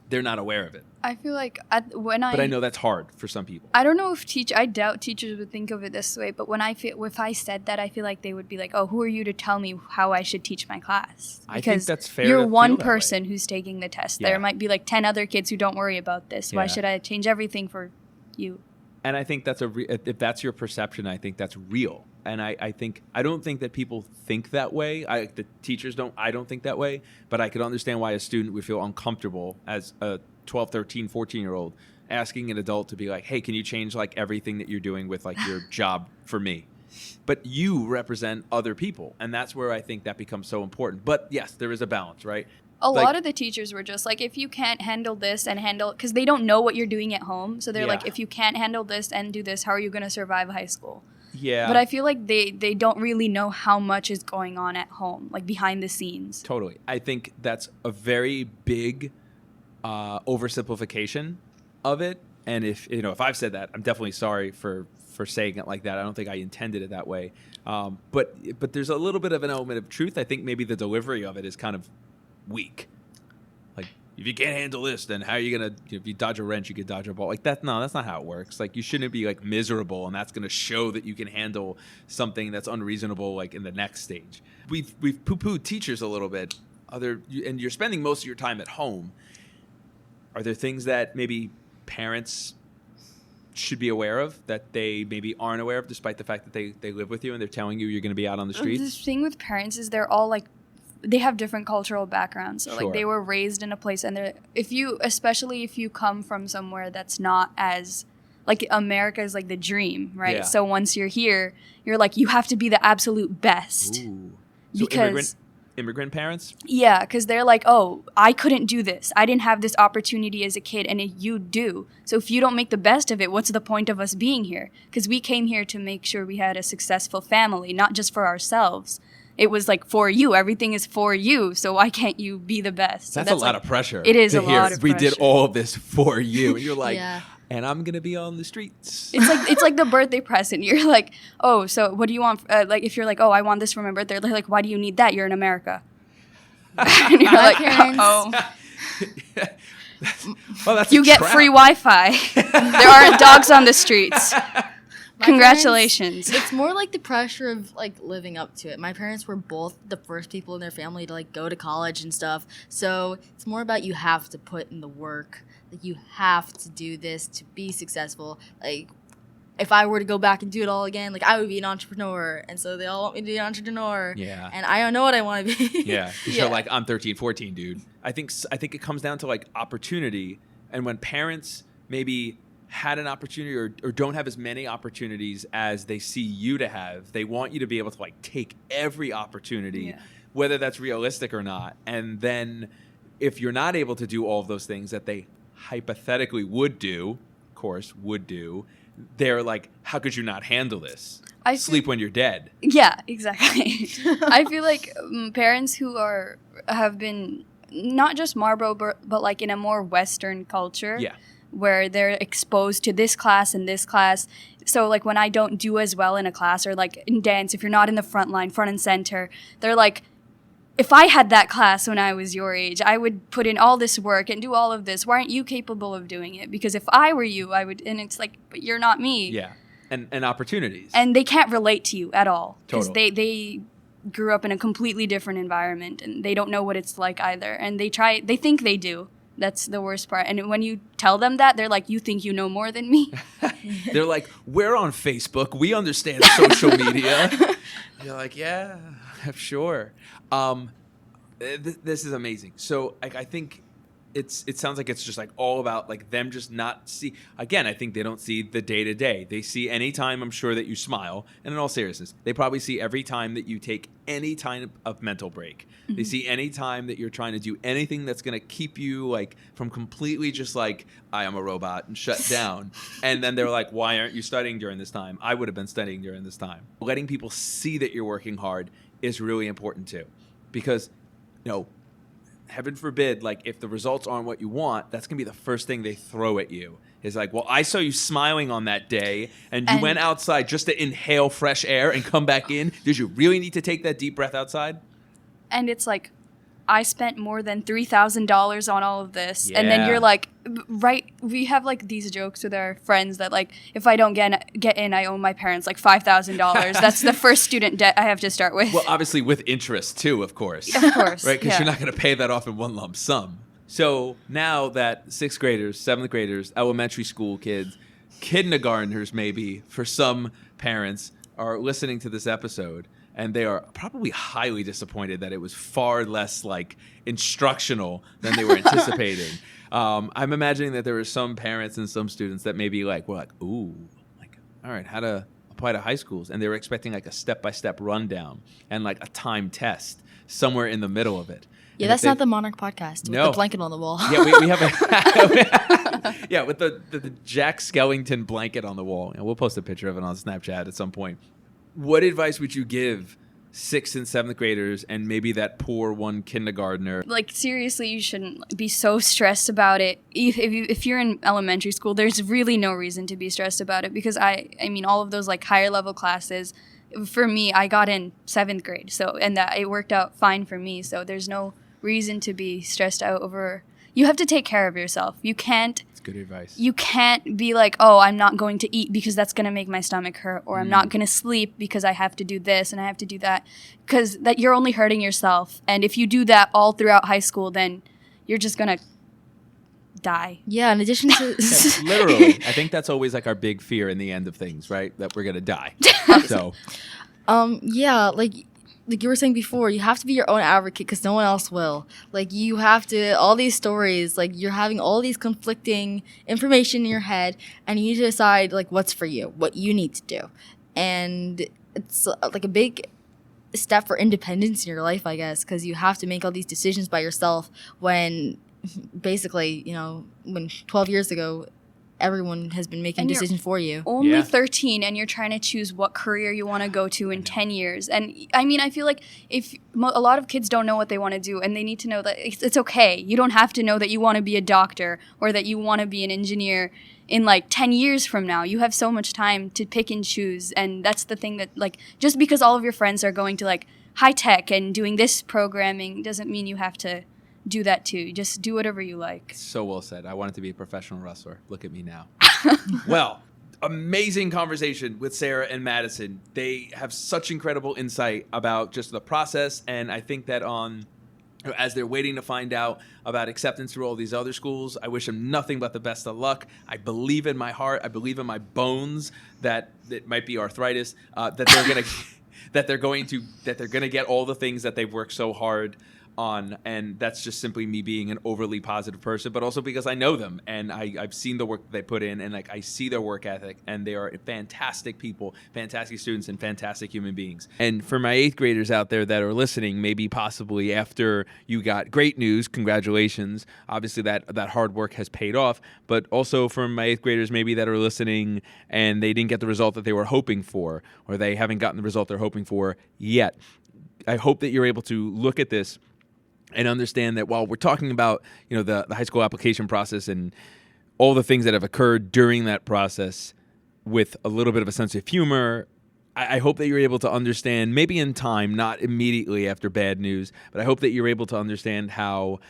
they're not aware of it. I feel like But I know that's hard for some people. I don't know if I doubt teachers would think of it this way, but if I said that, I feel like they would be like, oh, who are you to tell me how I should teach my class? I think Because that's fair you're to one feel that way. person who's taking the test. Yeah. There might be like 10 other kids who don't worry about this. Why Yeah. should I change everything for you? And I think that's if that's your perception, I think that's real. And I don't think that people think that way. The teachers don't. I don't think that way. But I could understand why a student would feel uncomfortable as a 12, 13, 14-year-old asking an adult to be like, hey, can you change like everything that you're doing with like your job for me? But you represent other people. And that's where I think that becomes so important. But yes, there is a balance, right? A Like- lot of the teachers were just like, if you can't handle this and because they don't know what you're doing at home. So they're Yeah. like, if you can't handle this and do this, how are you going to survive high school? Yeah. But I feel like they don't really know how much is going on at home, like behind the scenes. Totally. I think that's a very big oversimplification of it. And if I've said that, I'm definitely sorry for saying it like that. I don't think I intended it that way. But there's a little bit of an element of truth. I think maybe the delivery of it is kind of weak. Like, if you can't handle this, then how are you gonna? If you dodge a wrench, you could dodge a ball. Like that? No, that's not how it works. Like, you shouldn't be like miserable, and that's gonna show that you can handle something that's unreasonable. Like in the next stage, we've poo-pooed teachers a little bit. And you're spending most of your time at home. Are there things that maybe parents should be aware of that they maybe aren't aware of, despite the fact that they live with you and they're telling you you're going to be out on the streets? The thing with parents is they're all like, they have different cultural backgrounds. So Sure. like they were raised in a place, and especially if you come from somewhere that's not as, like, America is like the dream, right? Yeah. So once you're here, you're like, you have to be the absolute best. Ooh. So Because immigrant parents? yeah, because they're like, oh, I couldn't do this. I didn't have this opportunity as a kid, and you do. So if you don't make the best of it, what's the point of us being here? Because we came here to make sure we had a successful family, not just for ourselves. It was like for you. Everything is for you. So why can't you be the best? So That's a lot of pressure. It is to a hear, lot of we did pressure. all of this for you. And you're like, Yeah. and I'm going to be on the streets. It's like the birthday present. You're like, oh, so what do you want? Like, if you're like, oh, I want this for my birthday. They're like, why do you need that? You're in America. And you're My like, parents- oh. Well, that's You a get trap. free Wi-Fi. There aren't dogs on the streets. My Congratulations. parents, it's more like the pressure of like living up to it. My parents were both the first people in their family to like go to college and stuff. So it's more about you have to put in the work. Like, you have to do this to be successful. Like, if I were to go back and do it all again, like, I would be an entrepreneur. And so they all want me to be an entrepreneur. Yeah. And I don't know what I want to be. Yeah. 'Cause you're like, I'm 13, 14, dude. I think it comes down to like opportunity. And when parents maybe had an opportunity or don't have as many opportunities as they see you to have, they want you to be able to like take every opportunity, Yeah. whether that's realistic or not. And then if you're not able to do all of those things that they hypothetically would do, they're like, how could you not handle this? I Sleep when you're dead. Yeah, exactly. I feel like parents who have been not just Marlboro, but like in a more Western culture, Yeah. where they're exposed to this class and this class. So like when I don't do as well in a class, or like in dance, if you're not in the front line, front and center, they're like, if I had that class when I was your age, I would put in all this work and do all of this. Why aren't you capable of doing it? Because if I were you, I would. And it's like, but you're not me. Yeah. And opportunities. And they can't relate to you at all. Because Totally. they grew up in a completely different environment, and they don't know what it's like either. And they think they do. That's the worst part. And when you tell them that, they're like, you think you know more than me? They're like, we're on Facebook. We understand social media. You're like, yeah, sure. This is amazing. So I think it sounds like it's just like all about like them just not see. Again, I think they don't see the day to day. They see any time, I'm sure, that you smile. And in all seriousness, they probably see every time that you take any time of mental break. Mm-hmm. They see any time that you're trying to do anything that's going to keep you like from completely just like, I am a robot and shut down. And then they're like, why aren't you studying during this time? I would have been studying during this time. Letting people see that you're working hard is really important too. Because, heaven forbid, like if the results aren't what you want, that's going to be the first thing they throw at you. Is like, well, I saw you smiling on that day and you went outside just to inhale fresh air and come back in. Did you really need to take that deep breath outside? And it's like, I spent more than $3,000 on all of this. And then Yeah. you're like, right, we have like these jokes with our friends that like, if I don't get in, I owe my parents like $5,000. That's the first student debt I have to start with. Well, obviously with interest too, of course. Of course. Right? Because yeah. you're not going to pay that off in one lump sum. So now that 6th graders, 7th graders, elementary school kids, kindergartners maybe, for some parents, are listening to this episode, and they are probably highly disappointed that it was far less like instructional than they were anticipating. I'm imagining that there were some parents and some students that maybe were like, ooh, like, all right, how to apply to high schools. And they were expecting like a step-by-step rundown and like a timed test somewhere in the middle of it. Yeah, that's not the Monarch podcast with the blanket on the wall. Yeah, we have a yeah, with the Jack Skellington blanket on the wall. And we'll post a picture of it on Snapchat at some point. What advice would you give 6th and 7th graders and maybe that poor one kindergartner? Like, seriously, you shouldn't be so stressed about it. If you're in elementary school, there's really no reason to be stressed about it, because I mean, all of those like higher level classes, for me, I got in 7th grade, so, and that it worked out fine for me. So there's no reason to be stressed out over. You have to take care of yourself. You can't. It's good advice. You can't be like, oh, I'm not going to eat because that's going to make my stomach hurt, or I'm not going to sleep because I have to do this and I have to do that, because that you're only hurting yourself. And if you do that all throughout high school, then you're just going to die. Yeah, in addition to literally, I think that's always like our big fear in the end of things, right? That we're going to die. So yeah, like you were saying before, you have to be your own advocate because no one else will. Like, you have to, all these stories, like, you're having all these conflicting information in your head, and you need to decide, like, what's for you, what you need to do. And it's like a big step for independence in your life, I guess, because you have to make all these decisions by yourself when basically, you know, when 12 years ago, everyone has been making decisions for you. Only 13, and you're trying to choose what career you want to go to in 10 years. And I mean, I feel like if a lot of kids don't know what they want to do, and they need to know that it's okay. You don't have to know that you want to be a doctor or that you want to be an engineer in like 10 years from now. You have so much time to pick and choose. And that's the thing that, like, just because all of your friends are going to like high tech and doing this programming doesn't mean you have to do that too. Just do whatever you like. So well said. I wanted to be a professional wrestler. Look at me now. Well, amazing conversation with Sara and Madison. They have such incredible insight about just the process, and I think that as they're waiting to find out about acceptance through all these other schools, I wish them nothing but the best of luck. I believe in my heart, I believe in my bones that it might be arthritis, that they're going to get all the things that they've worked so hard on, and that's just simply me being an overly positive person, but also because I know them and I've seen the work that they put in, and like I see their work ethic, and they are fantastic people, fantastic students, and fantastic human beings. And for my 8th graders out there that are listening, maybe possibly after you got great news, congratulations. Obviously that hard work has paid off, but also for my 8th graders maybe that are listening and they didn't get the result that they were hoping for, or they haven't gotten the result they're hoping for yet. I hope that you're able to look at this and understand that while we're talking about, you know, the high school application process and all the things that have occurred during that process with a little bit of a sense of humor, I hope that you're able to understand, maybe in time, not immediately after bad news, but I hope that you're able to understand how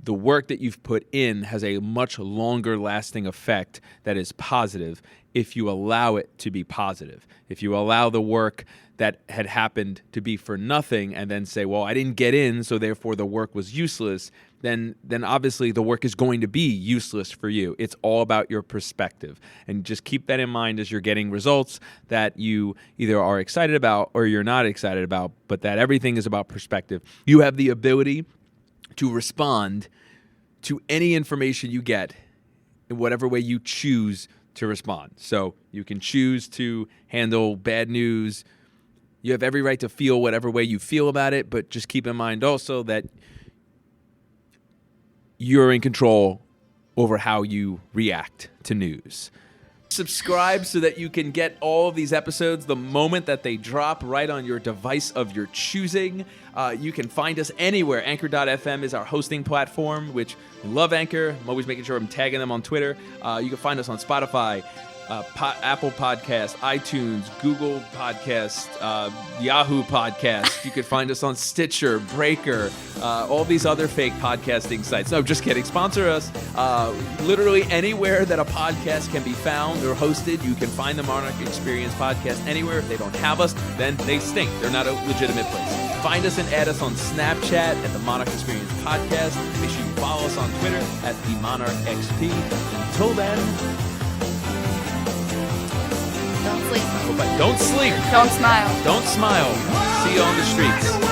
the work that you've put in has a much longer lasting effect that is positive if you allow it to be positive. If you allow the work that had happened to be for nothing and then say, well, I didn't get in, so therefore the work was useless, then obviously the work is going to be useless for you. It's all about your perspective. And just keep that in mind as you're getting results that you either are excited about or you're not excited about, but that everything is about perspective. You have the ability to respond to any information you get in whatever way you choose to respond. So you can choose to handle bad news. You have every right to feel whatever way you feel about it, but just keep in mind also that you're in control over how you react to news. Subscribe so that you can get all of these episodes the moment that they drop right on your device of your choosing. You can find us anywhere. Anchor.fm is our hosting platform, which we love Anchor. I'm always making sure I'm tagging them on Twitter. You can find us on Spotify, Apple Podcast, iTunes, Google Podcast, Yahoo Podcast. You could find us on Stitcher, Breaker, all these other fake podcasting sites. No, just kidding. Sponsor us. Literally anywhere that a podcast can be found or hosted, you can find the Monarch Experience podcast anywhere. If they don't have us, then they stink. They're not a legitimate place. Find us and add us on Snapchat at the Monarch Experience Podcast. Make sure you follow us on Twitter at the Monarch XP. Until then, don't sleep. Don't sleep. Don't smile. Don't smile. See you on the streets.